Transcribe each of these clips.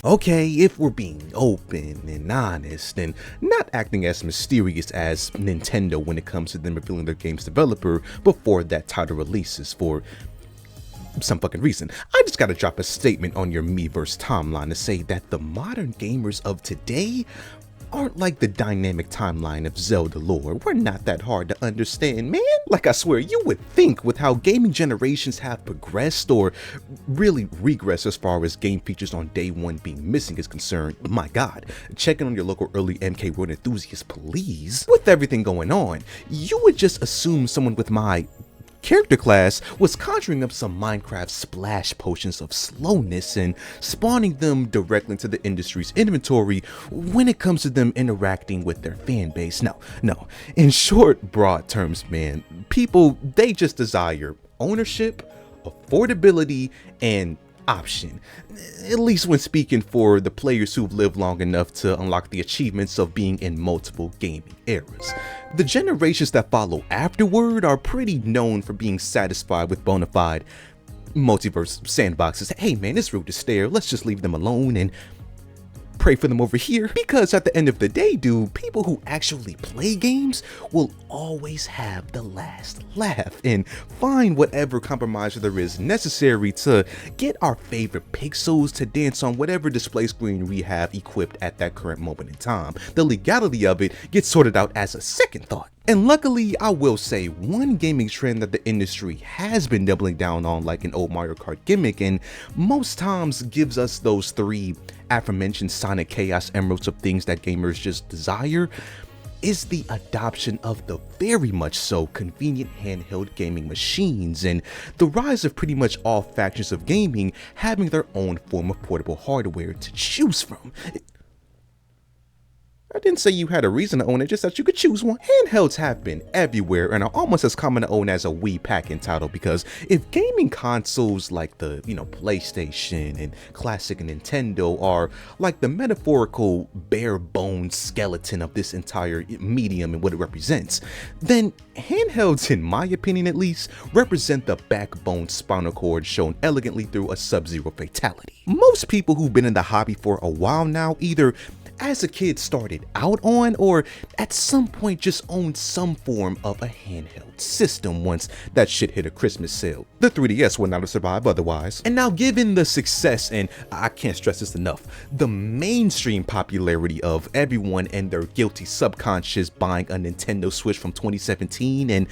Okay, if we're being open and honest and not acting as mysterious as Nintendo when it comes to them revealing their game's developer before that title releases for some fucking reason, I just gotta drop a statement on your Miiverse timeline to say that the modern gamers of today aren't like the dynamic timeline of Zelda lore. We're not that hard to understand, man. Like, I swear, you would think with how gaming generations have progressed or really regressed as far as game features on day one being missing is concerned. My god, checking on your local early MK World enthusiasts, please. With everything going on, you would just assume someone with my character class was conjuring up some Minecraft splash potions of slowness and spawning them directly into the industry's inventory when it comes to them interacting with their fan base. No. In short, broad terms, man, people, they just desire ownership, affordability, and option, at least when speaking for the players who've lived long enough to unlock the achievements of being in multiple gaming eras. The generations that follow afterward are pretty known for being satisfied with bona fide multiverse sandboxes. Hey man, it's rude to stare, let's just leave them alone and pray for them over here. Because at the end of the day, dude, people who actually play games will always have the last laugh and find whatever compromise there is necessary to get our favorite pixels to dance on whatever display screen we have equipped at that current moment in time. The legality of it gets sorted out as a second thought. And luckily, I will say, one gaming trend that the industry has been doubling down on like an old Mario Kart gimmick and most times gives us those three aforementioned Sonic Chaos Emeralds of things that gamers just desire, is the adoption of the very much so convenient handheld gaming machines and the rise of pretty much all factions of gaming having their own form of portable hardware to choose from. I didn't say you had a reason to own it, just that you could choose one. Handhelds have been everywhere and are almost as common to own as a Wii pack-in title, because if gaming consoles like the, PlayStation and classic Nintendo are like the metaphorical bare bones skeleton of this entire medium and what it represents, then handhelds, in my opinion at least, represent the backbone spinal cord shown elegantly through a Sub-Zero fatality. Most people who've been in the hobby for a while now either as a kid started out on or at some point just owned some form of a handheld system once that shit hit a Christmas sale. The 3DS would not have survived otherwise. And now, given the success, and I can't stress this enough, the mainstream popularity of everyone and their guilty subconscious buying a Nintendo Switch from 2017 and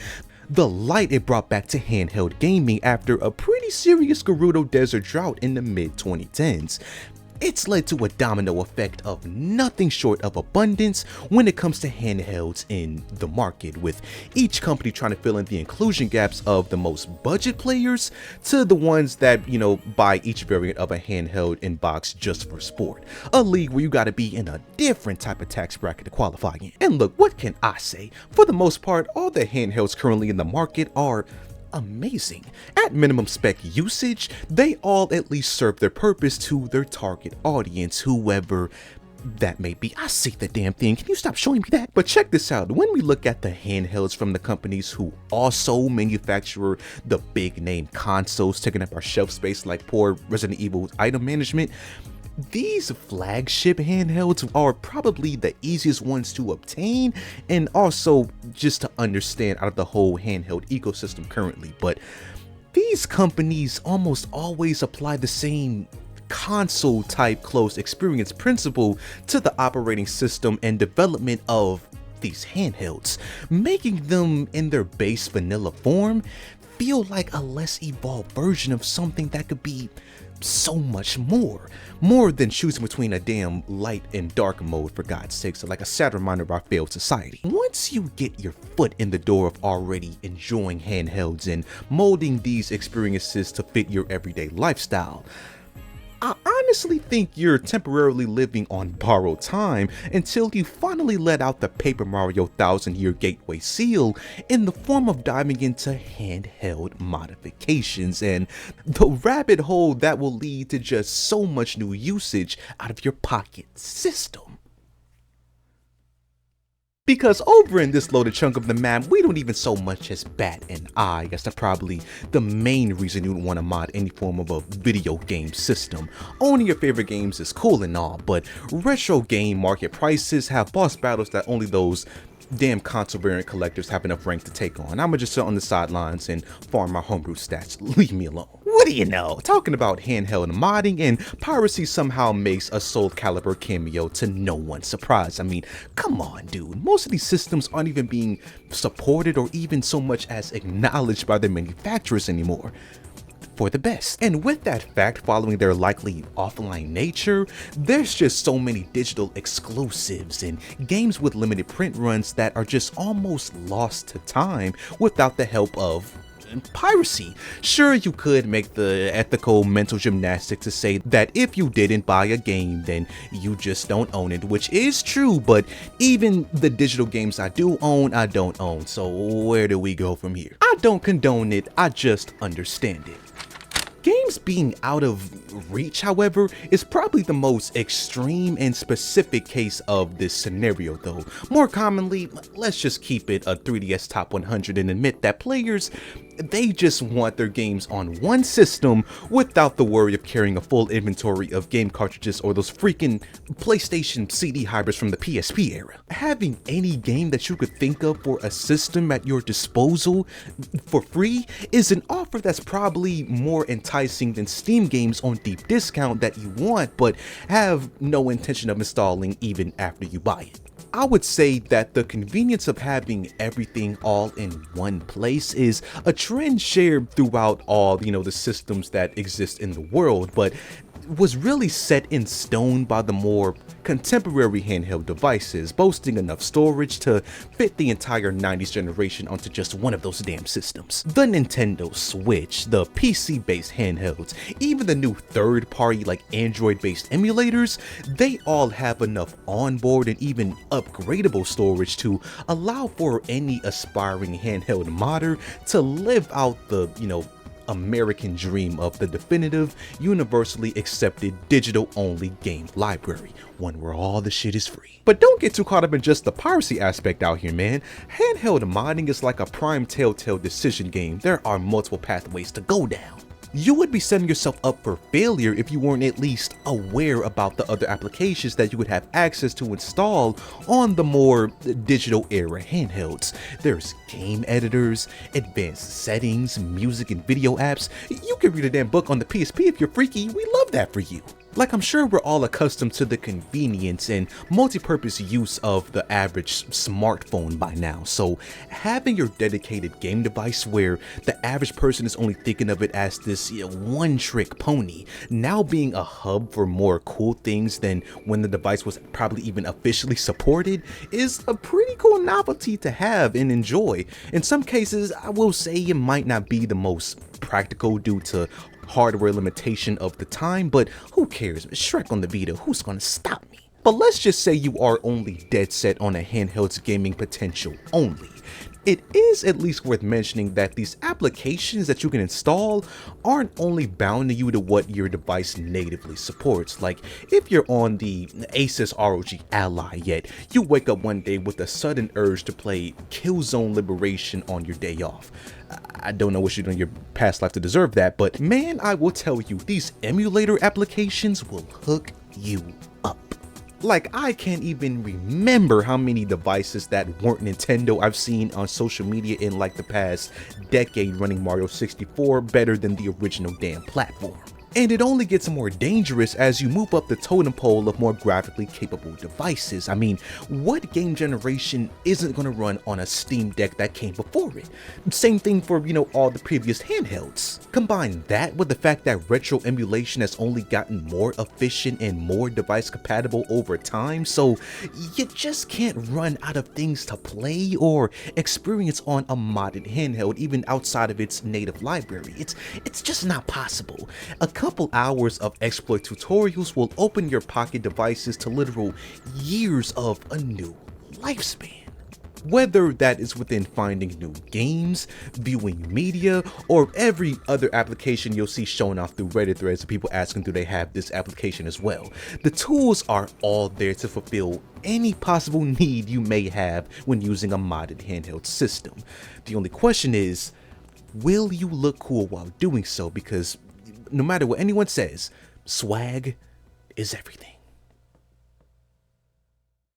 the light it brought back to handheld gaming after a pretty serious Gerudo Desert drought in the mid-2010s, it's led to a domino effect of nothing short of abundance when it comes to handhelds in the market, with each company trying to fill in the inclusion gaps of the most budget players to the ones that, buy each variant of a handheld in box just for sport. A league where you gotta be in a different type of tax bracket to qualify in. And look, what can I say? For the most part, all the handhelds currently in the market are amazing. At minimum spec usage, they all at least serve their purpose to their target audience, whoever that may be. I see the damn thing, can you stop showing me that? But check this out, when we look at the handhelds from the companies who also manufacture the big name consoles taking up our shelf space like poor Resident Evil item management, these flagship handhelds are probably the easiest ones to obtain and also just to understand out of the whole handheld ecosystem currently. But these companies almost always apply the same console type closed experience principle to the operating system and development of these handhelds, making them in their base vanilla form feel like a less evolved version of something that could be so much more than choosing between a damn light and dark mode, for God's sakes. So like a sad reminder of our failed society. Once you get your foot in the door of already enjoying handhelds and molding these experiences to fit your everyday lifestyle, I honestly think you're temporarily living on borrowed time until you finally let out the Paper Mario 1000-year gateway seal in the form of diving into handheld modifications and the rabbit hole that will lead to just so much new usage out of your pocket system. Because over in this loaded chunk of the map, we don't even so much as bat an eye as to probably the main reason you would want to mod any form of a video game system. Owning your favorite games is cool and all, but retro game market prices have boss battles that only those damn console variant collectors have enough rank to take on. I'ma just sit on the sidelines and farm my homebrew stats. Leave me alone. What do you know? Talking about handheld modding, and piracy somehow makes a Soul Calibur cameo to no one's surprise. I mean, come on, dude. Most of these systems aren't even being supported or even so much as acknowledged by their manufacturers anymore. For the best. And with that fact following their likely offline nature, there's just so many digital exclusives and games with limited print runs that are just almost lost to time without the help of piracy. Sure, you could make the ethical mental gymnastics to say that if you didn't buy a game, then you just don't own it, which is true, but even the digital games I do own, I don't own. So where do we go from here? I don't condone it, I just understand it. Games being out of reach, however, is probably the most extreme and specific case of this scenario though. More commonly, let's just keep it a 3DS Top 100 and admit that players, they just want their games on one system without the worry of carrying a full inventory of game cartridges or those freaking PlayStation CD hybrids from the PSP era. Having any game that you could think of for a system at your disposal for free is an offer that's probably more enticing than Steam games on deep discount that you want but have no intention of installing even after you buy it. I would say that the convenience of having everything all in one place is a trend shared throughout all, the systems that exist in the world, but was really set in stone by the more contemporary handheld devices, boasting enough storage to fit the entire 90s generation onto just one of those damn systems. The Nintendo Switch, the PC-based handhelds, even the new third-party like Android-based emulators, they all have enough onboard and even upgradable storage to allow for any aspiring handheld modder to live out the, American dream of the definitive, universally accepted digital-only game library, one where all the shit is free. But don't get too caught up in just the piracy aspect out here, man. Handheld modding is like a prime telltale decision game. There are multiple pathways to go down. You would be setting yourself up for failure if you weren't at least aware about the other applications that you would have access to install on the more digital era handhelds. There's game editors, advanced settings, music and video apps. You can read a damn book on the PSP if you're freaky. We love that for you. Like, I'm sure we're all accustomed to the convenience and multi-purpose use of the average smartphone by now, so having your dedicated game device where the average person is only thinking of it as this one-trick pony, now being a hub for more cool things than when the device was probably even officially supported, is a pretty cool novelty to have and enjoy. In some cases, I will say it might not be the most practical due to hardware limitation of the time, but who cares? Shrek on the Vita, who's gonna stop me? But let's just say you are only dead set on a handheld's gaming potential only. It is at least worth mentioning that these applications that you can install aren't only bounding you to what your device natively supports. Like, if you're on the Asus ROG Ally yet, you wake up one day with a sudden urge to play Killzone Liberation on your day off. I don't know what you did in your past life to deserve that, but man, I will tell you, these emulator applications will hook you up. Like, I can't even remember how many devices that weren't Nintendo I've seen on social media in like the past decade running Mario 64 better than the original damn platform. And it only gets more dangerous as you move up the totem pole of more graphically capable devices. I mean, what game generation isn't going to run on a Steam Deck that came before it? Same thing for, all the previous handhelds. Combine that with the fact that retro emulation has only gotten more efficient and more device compatible over time, so you just can't run out of things to play or experience on a modded handheld even outside of its native library. It's just not possible. A couple hours of exploit tutorials will open your pocket devices to literal years of a new lifespan. Whether that is within finding new games, viewing media, or every other application you'll see showing off through Reddit threads of people asking do they have this application as well. The tools are all there to fulfill any possible need you may have when using a modded handheld system. The only question is, will you look cool while doing so? Because no matter what anyone says, swag is everything.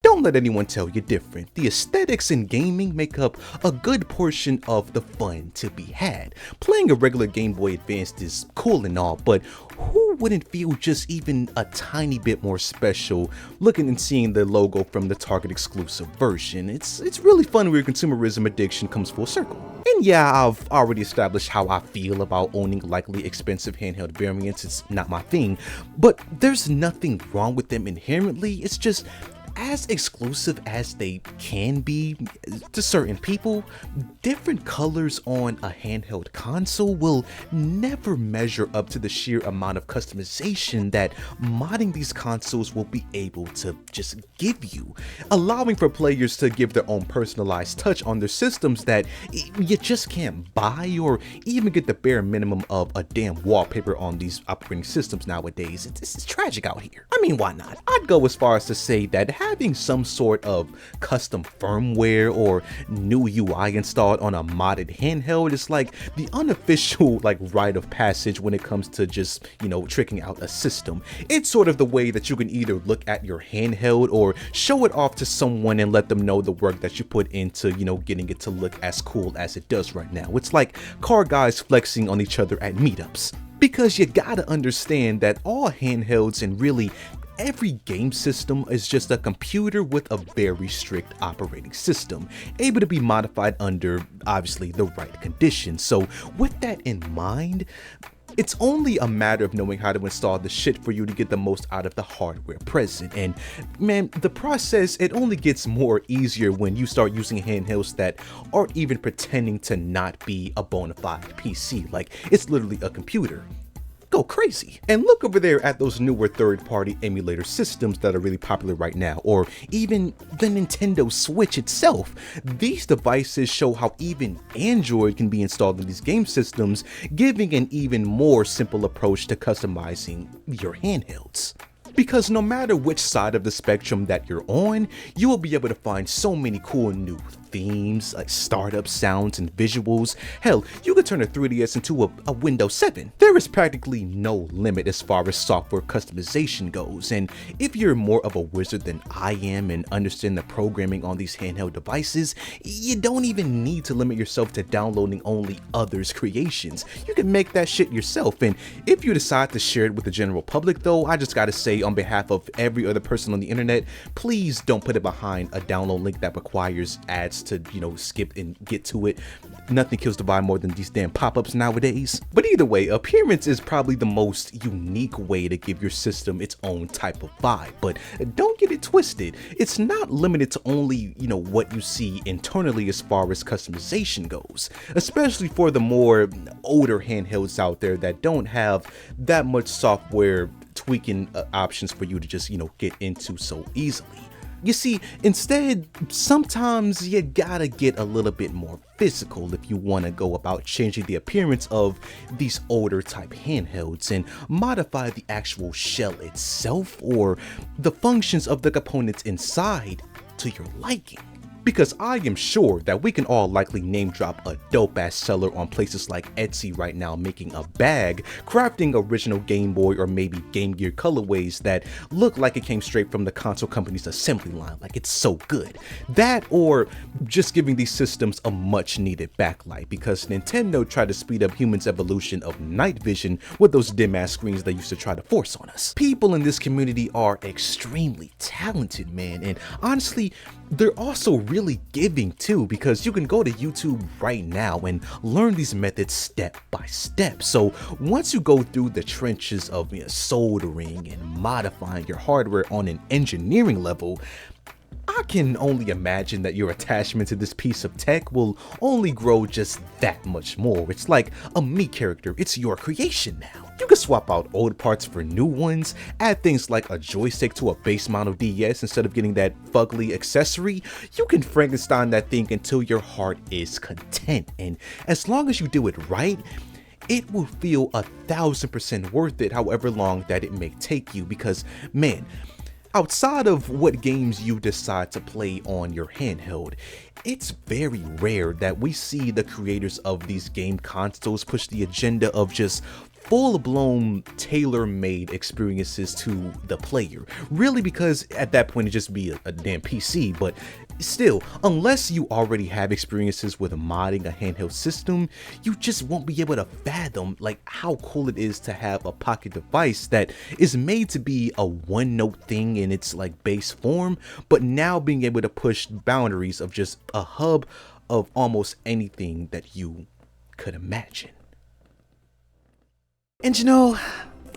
Don't let anyone tell you different. The aesthetics in gaming make up a good portion of the fun to be had. Playing a regular Game Boy Advance is cool and all, but who wouldn't feel just even a tiny bit more special looking and seeing the logo from the Target exclusive version? It's really fun where consumerism addiction comes full circle. And yeah, I've already established how I feel about owning likely expensive handheld variants. It's not my thing, but there's nothing wrong with them inherently. It's just as exclusive as they can be to certain people, different colors on a handheld console will never measure up to the sheer amount of customization that modding these consoles will be able to just give you, allowing for players to give their own personalized touch on their systems that you just can't buy or even get the bare minimum of a damn wallpaper on these operating systems nowadays. It's tragic out here. I mean, why not? I'd go as far as to say that having some sort of custom firmware or new UI installed on a modded handheld is like the unofficial rite of passage when it comes to just, tricking out a system. It's sort of the way that you can either look at your handheld or show it off to someone and let them know the work that you put into, getting it to look as cool as it does right now. It's like car guys flexing on each other at meetups. Because you gotta understand that all handhelds and really every game system is just a computer with a very strict operating system, able to be modified under, obviously, the right conditions. So with that in mind, it's only a matter of knowing how to install the shit for you to get the most out of the hardware present. And man, the process, it only gets more easier when you start using handhelds that aren't even pretending to not be a bona fide PC. Like, it's literally a computer. Go crazy. And look over there at those newer third-party emulator systems that are really popular right now, or even the Nintendo Switch itself. These devices show how even Android can be installed in these game systems, giving an even more simple approach to customizing your handhelds. Because no matter which side of the spectrum that you're on, you will be able to find so many cool new themes, like startup sounds and visuals. Hell, you could turn a 3DS into a Windows 7. There is practically no limit as far as software customization goes, and if you're more of a wizard than I am and understand the programming on these handheld devices, you don't even need to limit yourself to downloading only others' creations. You can make that shit yourself, and if you decide to share it with the general public though, I just gotta say on behalf of every other person on the internet, please don't put it behind a download link that requires ads to, skip and get to it. Nothing kills the vibe more than these damn pop-ups nowadays. But either way, appearance is probably the most unique way to give your system its own type of vibe. But don't get it twisted. It's not limited to only, what you see internally as far as customization goes, especially for the more older handhelds out there that don't have that much software tweaking options for you to just, get into so easily. You see, instead, sometimes you gotta get a little bit more physical if you want to go about changing the appearance of these older type handhelds and modify the actual shell itself or the functions of the components inside to your liking. Because I am sure that we can all likely name drop a dope ass seller on places like Etsy right now making a bag, crafting original Game Boy or maybe Game Gear colorways that look like it came straight from the console company's assembly line, like it's so good. That or just giving these systems a much needed backlight, because Nintendo tried to speed up humans' evolution of night vision with those dim ass screens they used to try to force on us. People in this community are extremely talented, man, and honestly, they're also really giving too, because you can go to YouTube right now and learn these methods step by step. So once you go through the trenches of soldering and modifying your hardware on an engineering level, I can only imagine that your attachment to this piece of tech will only grow just that much more. It's like a me character, it's your creation now. You can swap out old parts for new ones, add things like a joystick to a base model DS instead of getting that fugly accessory. You can Frankenstein that thing until your heart is content, and as long as you do it right, it will feel 1000% worth it, however long that it may take you, because man, outside of what games you decide to play on your handheld, it's very rare that we see the creators of these game consoles push the agenda of just full-blown tailor-made experiences to the player. Really, because at that point it'd just be a damn PC, but still, unless you already have experiences with modding a handheld system, you just won't be able to fathom like how cool it is to have a pocket device that is made to be a one-note thing in its like base form, but now being able to push boundaries of just a hub of almost anything that you could imagine. And you know,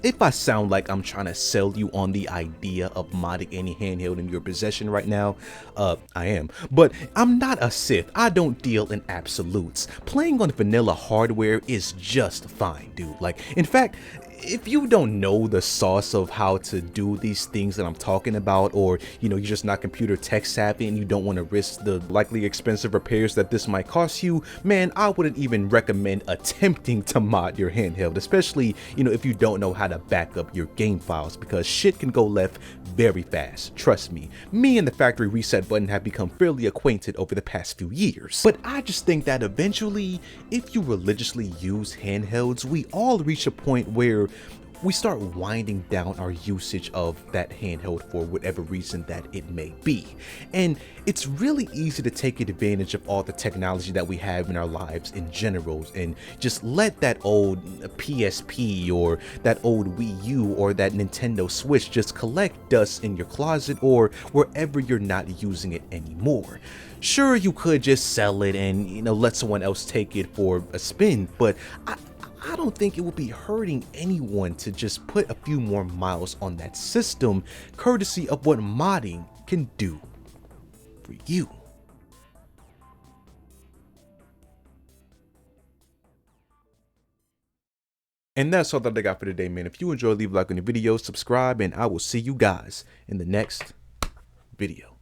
if I sound like I'm trying to sell you on the idea of modding any handheld in your possession right now, I am. But I'm not a Sith. I don't deal in absolutes. Playing on vanilla hardware is just fine, dude. Like, in fact, if you don't know the sauce of how to do these things that I'm talking about, or you're just not computer tech savvy and you don't want to risk the likely expensive repairs that this might cost you, man, I wouldn't even recommend attempting to mod your handheld, especially if you don't know how to back up your game files, because shit can go left very fast. Trust me, me and the factory reset button have become fairly acquainted over the past few years. But I just think that eventually, if you religiously use handhelds, we all reach a point where we start winding down our usage of that handheld for whatever reason that it may be. And it's really easy to take advantage of all the technology that we have in our lives in general and just let that old PSP or that old Wii U or that Nintendo Switch just collect dust in your closet or wherever you're not using it anymore. Sure, you could just sell it and let someone else take it for a spin, but I don't think it would be hurting anyone to just put a few more miles on that system, courtesy of what modding can do for you. And that's all that I got for today, man. If you enjoyed, leave a like on the video, subscribe, and I will see you guys in the next video.